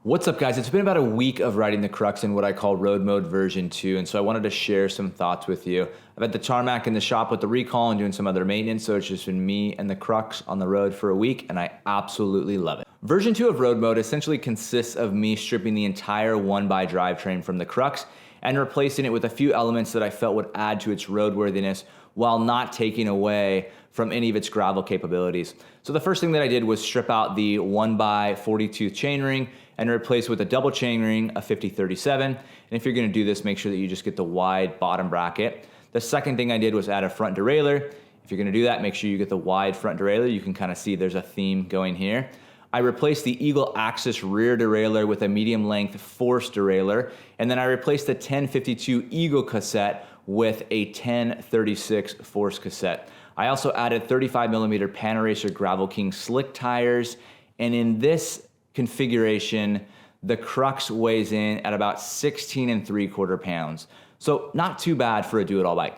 What's up, guys? It's been about a week of riding the Crux in what I call road mode version 2, and so I wanted to share some thoughts with you. I've had the Tarmac in the shop with the recall and doing some other maintenance, so it's just been me and the Crux on the road for a week, and I absolutely love it. Version 2 of road mode essentially consists of me stripping the entire 1x drivetrain from the Crux and replacing it with a few elements that I felt would add to its roadworthiness while not taking away from any of its gravel capabilities. So the first thing that I did was strip out the 1x40 tooth chainring and replace with a double chainring, a 50-37. And if you're gonna do this, make sure that you just get the wide bottom bracket. The second thing I did was add a front derailleur. If you're gonna do that, make sure you get the wide front derailleur. You can kind of see there's a theme going here. I replaced the Eagle Axis rear derailleur with a medium length Force derailleur, and then I replaced the 1052 Eagle cassette with a 1036 Force cassette. I also added 35mm Panacer GravelKing Slick tires, and in this configuration, the Crux weighs in at about 16 3/4 pounds. So not too bad for a do-it-all bike.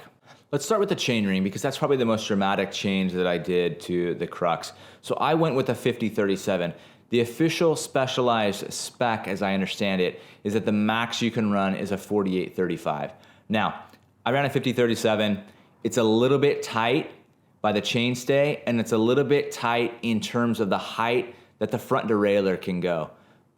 Let's start with the chainring because that's probably the most dramatic change that I did to the Crux. So I went with a 50-37. The official Specialized spec, as I understand it, is that the max you can run is a 48-35. Now, I ran a 50-37. It's a little bit tight by the chainstay, and it's a little bit tight in terms of the height that the front derailleur can go.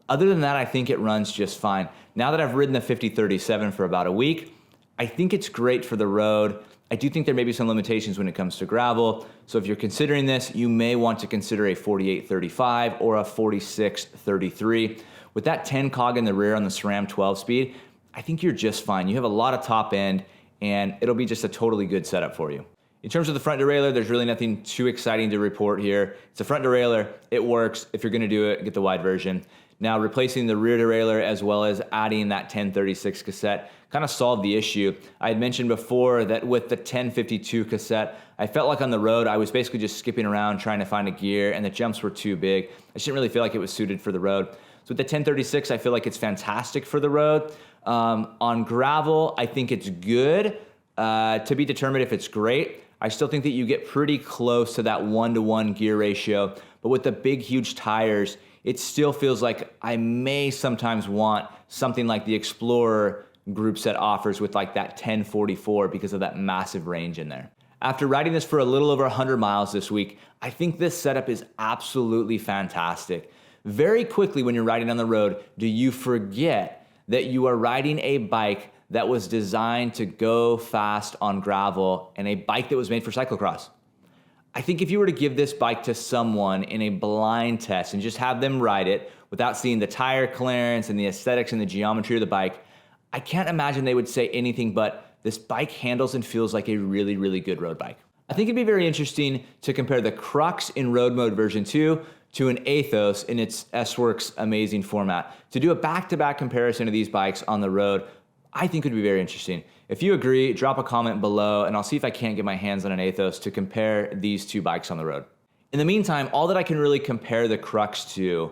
Other than that, I think it runs just fine. Now that I've ridden the 50-37 for about a week, I think it's great for the road. I do think there may be some limitations when it comes to gravel. So if you're considering this, you may want to consider a 48-35 or a 46-33. With that 10 cog in the rear on the SRAM 12 speed, I think you're just fine. You have a lot of top end and it'll be just a totally good setup for you. In terms of the front derailleur, there's really nothing too exciting to report here. It's a front derailleur, it works. If you're gonna do it, get the wide version. Now replacing the rear derailleur as well as adding that 1036 cassette kind of solved the issue. I had mentioned before that with the 1052 cassette, I felt like on the road, I was basically just skipping around trying to find a gear and the jumps were too big. I just didn't really feel like it was suited for the road. So with the 1036, I feel like it's fantastic for the road. On gravel, I think it's good. To be determined if it's great. I still think that you get pretty close to that 1-to-1 gear ratio, but with the big, huge tires, it still feels like I may sometimes want something like the Explorer group set offers with like that 1044 because of that massive range in there. After riding this for a little over 100 miles this week, I think this setup is absolutely fantastic. Very quickly when you're riding on the road, do you forget that you are riding a bike that was designed to go fast on gravel and a bike that was made for cyclocross. I think if you were to give this bike to someone in a blind test and just have them ride it without seeing the tire clearance and the aesthetics and the geometry of the bike, I can't imagine they would say anything but this bike handles and feels like a really, really good road bike. I think it'd be very interesting to compare the Crux in road mode version 2 to an AETHOS in its S-Works amazing format. To do a back-to-back comparison of these bikes on the road, I think would be very interesting. If you agree, drop a comment below and I'll see if I can't get my hands on an AETHOS to compare these two bikes on the road. In the meantime, all that I can really compare the Crux to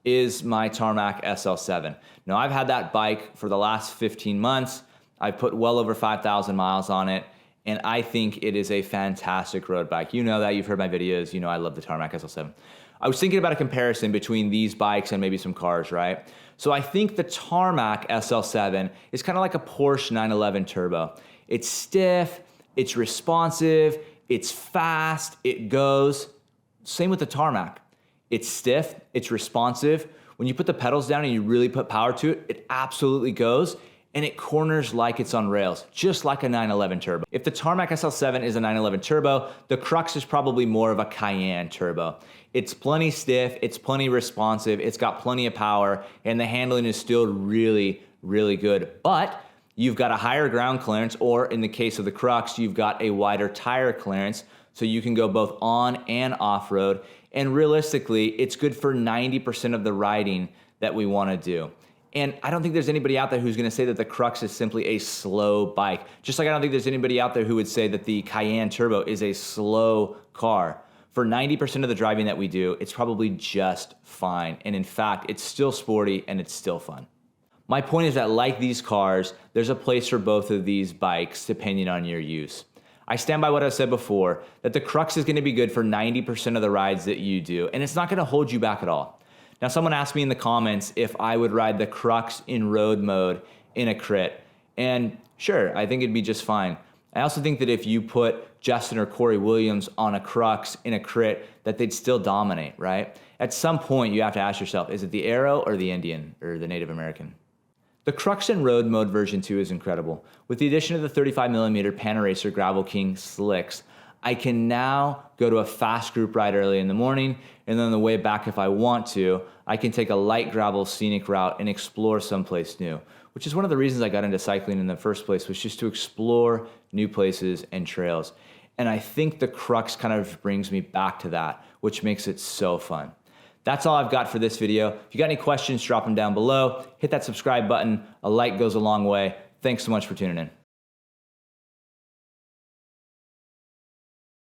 is my TARMAC SL7. Now I've had that bike for the last 15 months. I've put well over 5,000 miles on it and I think it is a fantastic road bike. You know that, you've heard my videos, you know I love the TARMAC SL7. I was thinking about a comparison between these bikes and maybe some cars, right? So I think the TARMAC SL7 is kind of like a Porsche 911 Turbo. It's stiff, it's responsive, it's fast, it goes. Same with the TARMAC. It's stiff, it's responsive. When you put the pedals down and you really put power to it, it absolutely goes. And it corners like it's on rails, just like a 911 Turbo. If the TARMAC SL7 is a 911 Turbo, the Crux is probably more of a Cayenne Turbo. It's plenty stiff, it's plenty responsive, it's got plenty of power, and the handling is still really, really good. But you've got a higher ground clearance, or in the case of the Crux, you've got a wider tire clearance, so you can go both on and off-road. And realistically, it's good for 90% of the riding that we wanna do. And I don't think there's anybody out there who's gonna say that the Crux is simply a slow bike. Just like I don't think there's anybody out there who would say that the Cayenne Turbo is a slow car. For 90% of the driving that we do, it's probably just fine. And in fact, it's still sporty and it's still fun. My point is that like these cars, there's a place for both of these bikes depending on your use. I stand by what I said before, that the Crux is gonna be good for 90% of the rides that you do, and it's not gonna hold you back at all. Now, someone asked me in the comments if I would ride the Crux in road mode in a crit. And sure, I think it'd be just fine. I also think that if you put Justin or Corey Williams on a Crux in a crit, that they'd still dominate, right? At some point, you have to ask yourself, is it the Arrow or the Indian or the Native American? The Crux in road mode version 2 is incredible. With the addition of the 35mm Panacer GravelKing Slicks, I can now go to a fast group ride early in the morning, and then on the way back, if I want to, I can take a light gravel scenic route and explore someplace new, which is one of the reasons I got into cycling in the first place, was just to explore new places and trails. And I think the Crux kind of brings me back to that, which makes it so fun. That's all I've got for this video. If you got any questions, drop them down below. Hit that subscribe button. A like goes a long way. Thanks so much for tuning in.